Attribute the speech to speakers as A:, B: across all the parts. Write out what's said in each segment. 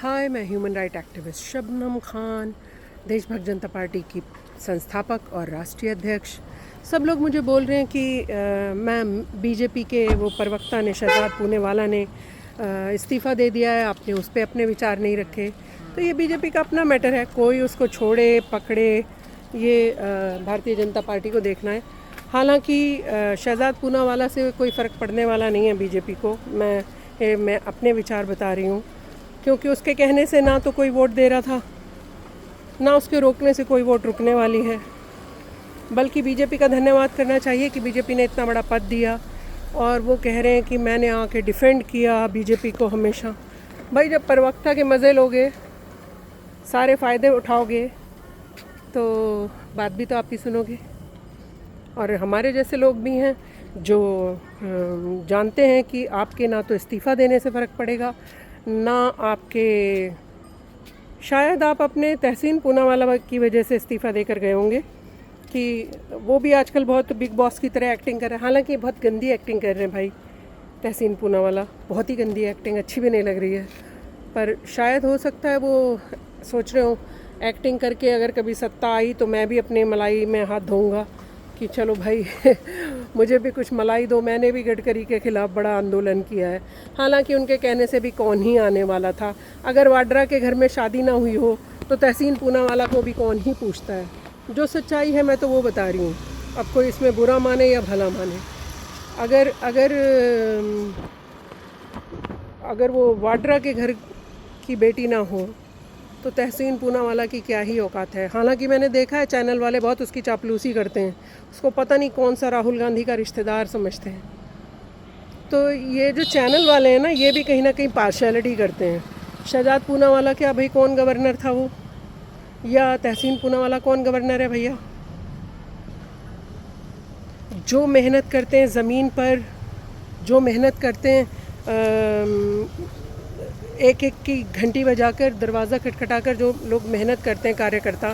A: हाय, मैं human right activist Shabnam Khan, देशभक्त जनता party की संस्थापक और राष्ट्रीय अध्यक्ष। सब लोग मुझे बोल रहे हैं कि मैं बीजेपी के वो प्रवक्ता ने, शहजाद पूनेवाला ने इस्तीफ़ा दे दिया है, आपने उस पर अपने विचार नहीं रखे। तो ये बीजेपी का अपना मैटर है, कोई उसको छोड़े पकड़े, ये भारतीय जनता पार्टी को देखना है। हालांकि शहजाद पूनावाला से कोई फ़र्क पड़ने वाला नहीं है बीजेपी को। मैं अपने विचार बता रही हूँ, क्योंकि उसके कहने से ना तो कोई वोट दे रहा था, ना उसके रोकने से कोई वोट रुकने वाली है। बल्कि बीजेपी का धन्यवाद करना चाहिए कि बीजेपी ने इतना बड़ा पद दिया, और वो कह रहे हैं कि मैंने आके डिफेंड किया बीजेपी को हमेशा। भाई, जब प्रवक्ता के मज़े लोगे, सारे फ़ायदे उठाओगे, तो बात भी तो आप ही सुनोगे। और हमारे जैसे लोग भी हैं जो जानते हैं कि आपके ना तो इस्तीफ़ा देने से फ़र्क पड़ेगा, ना आपके, शायद आप अपने तहसीन पूनावाला की वजह से इस्तीफ़ा देकर गए होंगे कि वो भी आजकल बहुत बिग बॉस की तरह एक्टिंग कर रहे हैं। हालांकि बहुत गंदी एक्टिंग कर रहे हैं भाई तहसीन पूनावाला, बहुत ही गंदी एक्टिंग, अच्छी भी नहीं लग रही है। पर शायद हो सकता है वो सोच रहे हो एक्टिंग करके अगर कभी सत्ता आई तो मैं भी अपने मलाई में हाथ धोऊंगा कि चलो भाई मुझे भी कुछ मलाई दो, मैंने भी गडकरी के ख़िलाफ़ बड़ा आंदोलन किया है। हालांकि उनके कहने से भी कौन ही आने वाला था। अगर वाड्रा के घर में शादी ना हुई हो तो तहसीन पूनावाला को भी कौन ही पूछता है। जो सच्चाई है मैं तो वो बता रही हूँ, अब कोई इसमें बुरा माने या भला माने। अगर अगर अगर वो वाड्रा के घर की बेटी ना हो तो तहसीन पूनावाला की क्या ही औकात है। हालांकि मैंने देखा है चैनल वाले बहुत उसकी चापलूसी करते हैं, उसको पता नहीं कौन सा राहुल गांधी का रिश्तेदार समझते हैं। तो ये जो चैनल वाले हैं ना, ये भी कहीं ना कहीं पार्शियलिटी करते हैं। शहजाद पूनावाला क्या भाई, कौन गवर्नर था वो, या तहसीन पूनावाला कौन गवर्नर है भैया? जो मेहनत करते हैं ज़मीन पर, जो मेहनत करते हैं एक एक की घंटी बजाकर, दरवाज़ा खटखटाकर, जो लोग मेहनत करते हैं कार्यकर्ता,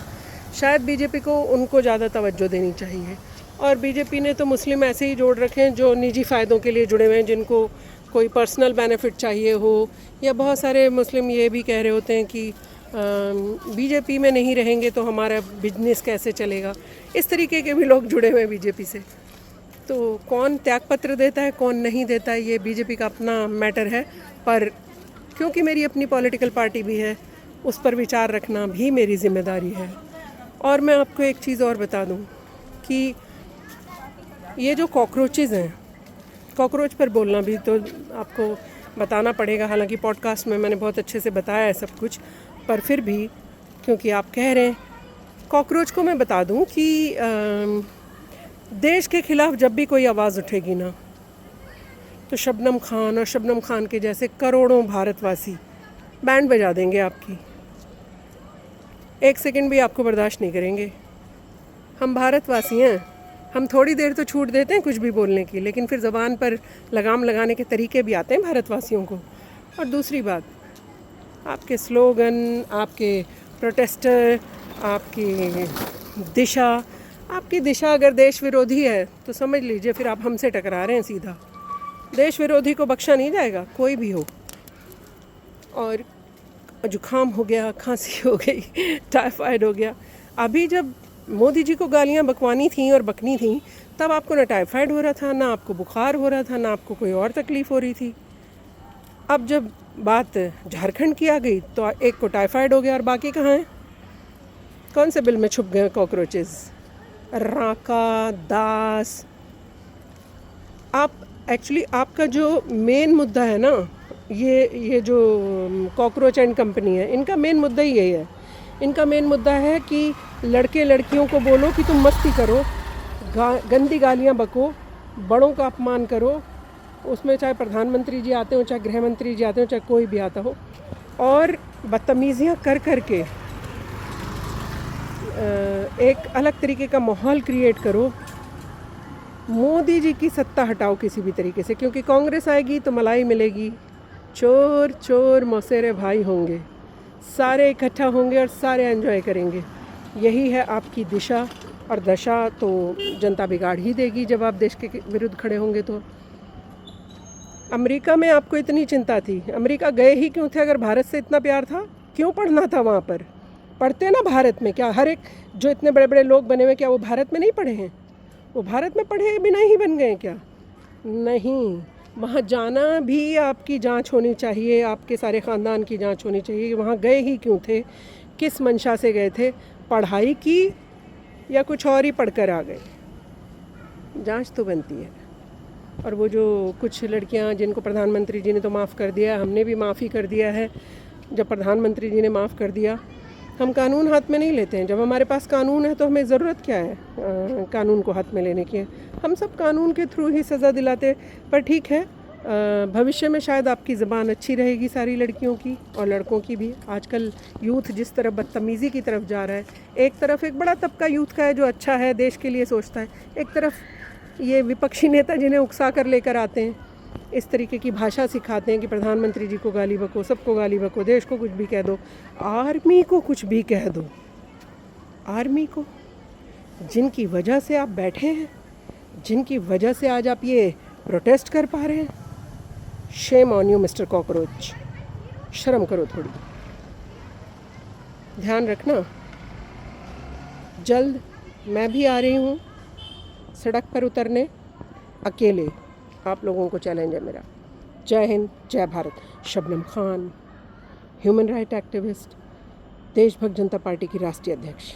A: शायद बीजेपी को उनको ज़्यादा तवज्जो देनी चाहिए। और बीजेपी ने तो मुस्लिम ऐसे ही जोड़ रखे हैं जो निजी फ़ायदों के लिए जुड़े हुए हैं, जिनको कोई पर्सनल बेनिफिट चाहिए हो, या बहुत सारे मुस्लिम ये भी कह रहे होते हैं कि बीजेपी में नहीं रहेंगे तो हमारा बिजनेस कैसे चलेगा। इस तरीके के भी लोग जुड़े हुए हैं बीजेपी से। तो कौन त्यागपत्र देता है, कौन नहीं देता है, ये बीजेपी का अपना मैटर है। पर क्योंकि मेरी अपनी पॉलिटिकल पार्टी भी है, उस पर विचार रखना भी मेरी जिम्मेदारी है। और मैं आपको एक चीज़ और बता दूं कि ये जो कॉकरोचेज़ हैं, कॉकरोच पर बोलना भी तो आपको बताना पड़ेगा। हालांकि पॉडकास्ट में मैंने बहुत अच्छे से बताया है सब कुछ, पर फिर भी क्योंकि आप कह रहे हैं, कॉकरोच को मैं बता दूं कि देश के ख़िलाफ़ जब भी कोई आवाज़ उठेगी ना, तो शबनम खान और शबनम खान के जैसे करोड़ों भारतवासी बैंड बजा देंगे आपकी। एक सेकंड भी आपको बर्दाश्त नहीं करेंगे। हम भारतवासी हैं, हम थोड़ी देर तो छूट देते हैं कुछ भी बोलने की, लेकिन फिर ज़बान पर लगाम लगाने के तरीके भी आते हैं भारतवासियों को। और दूसरी बात, आपके स्लोगन, आपके प्रोटेस्टर, आपकी दिशा अगर देश विरोधी है तो समझ लीजिए फिर आप हमसे टकरा रहे हैं सीधा। देश विरोधी को बख्शा नहीं जाएगा, कोई भी हो। और जुकाम हो गया, खांसी हो गई, टाइफाइड हो गया। अभी जब मोदी जी को गालियां बकवानी थी और बकनी थी, तब आपको ना टाइफाइड हो रहा था, ना आपको बुखार हो रहा था, ना आपको कोई और तकलीफ़ हो रही थी। अब जब बात झारखंड की आ गई तो एक को टाइफाइड हो गया, और बाकी कहाँ हैं? कौन से बिल में छुप गए कॉकरोचेज़? राका, दास। आप एक्चुअली, आपका जो मेन मुद्दा है ना, ये जो कॉकरोच एंड कंपनी है, इनका मेन मुद्दा ही यही है। इनका मेन मुद्दा है कि लड़के लड़कियों को बोलो कि तुम मस्ती करो, गंदी गालियाँ बको, बड़ों का अपमान करो, उसमें चाहे प्रधानमंत्री जी आते हो, चाहे गृह मंत्री जी आते हो, चाहे कोई भी आता हो, और बदतमीज़ियाँ कर करके एक अलग तरीके का माहौल क्रिएट करो। मोदी जी की सत्ता हटाओ किसी भी तरीके से, क्योंकि कांग्रेस आएगी तो मलाई मिलेगी, चोर चोर मौसेरे भाई होंगे, सारे इकट्ठा होंगे और सारे एंजॉय करेंगे। यही है आपकी दिशा और दशा। तो जनता बिगाड़ ही देगी जब आप देश के विरुद्ध खड़े होंगे। तो अमेरिका में आपको इतनी चिंता थी, अमेरिका गए ही क्यों थे अगर भारत से इतना प्यार था? क्यों पढ़ना था वहाँ पर? पढ़ते ना भारत में। क्या हर एक जो इतने बड़े बड़े लोग बने हुए, क्या वो भारत में नहीं पढ़े हैं? वो भारत में पढ़े बिना ही बन गए क्या? नहीं, वहाँ जाना भी आपकी जांच होनी चाहिए, आपके सारे ख़ानदान की जांच होनी चाहिए। वहाँ गए ही क्यों थे, किस मंशा से गए थे, पढ़ाई की या कुछ और ही पढ़कर आ गए? जांच तो बनती है। और वो जो कुछ लड़कियां जिनको प्रधानमंत्री जी ने तो माफ़ कर दिया, हमने भी माफ़ी कर दिया है। जब प्रधानमंत्री जी ने माफ़ कर दिया, हम कानून हाथ में नहीं लेते हैं। जब हमारे पास कानून है तो हमें ज़रूरत क्या है कानून को हाथ में लेने की? हम सब कानून के थ्रू ही सज़ा दिलाते। पर ठीक है, भविष्य में शायद आपकी ज़बान अच्छी रहेगी सारी लड़कियों की और लड़कों की भी। आजकल यूथ जिस तरफ बदतमीज़ी की तरफ जा रहा है, एक तरफ एक बड़ा तबका यूथ का है जो अच्छा है, देश के लिए सोचता है, एक तरफ ये विपक्षी नेता जिन्हें उकसा कर लेकर आते हैं, इस तरीके की भाषा सिखाते हैं कि प्रधानमंत्री जी को गाली बको, सबको गाली बको, देश को कुछ भी कह दो, आर्मी को कुछ भी कह दो। आर्मी को, जिनकी वजह से आप बैठे हैं, जिनकी वजह से आज आप ये प्रोटेस्ट कर पा रहे हैं, shame on you mister cockroach. शर्म करो थोड़ी। ध्यान रखना, जल्द मैं भी आ रही हूँ सड़क पर उतरने, अकेले। आप लोगों को चैलेंज है मेरा। जय हिंद, जय Bharat. Shabnam Khan, human right activist, देश भक्त जनता पार्टी की राष्ट्रीय अध्यक्ष।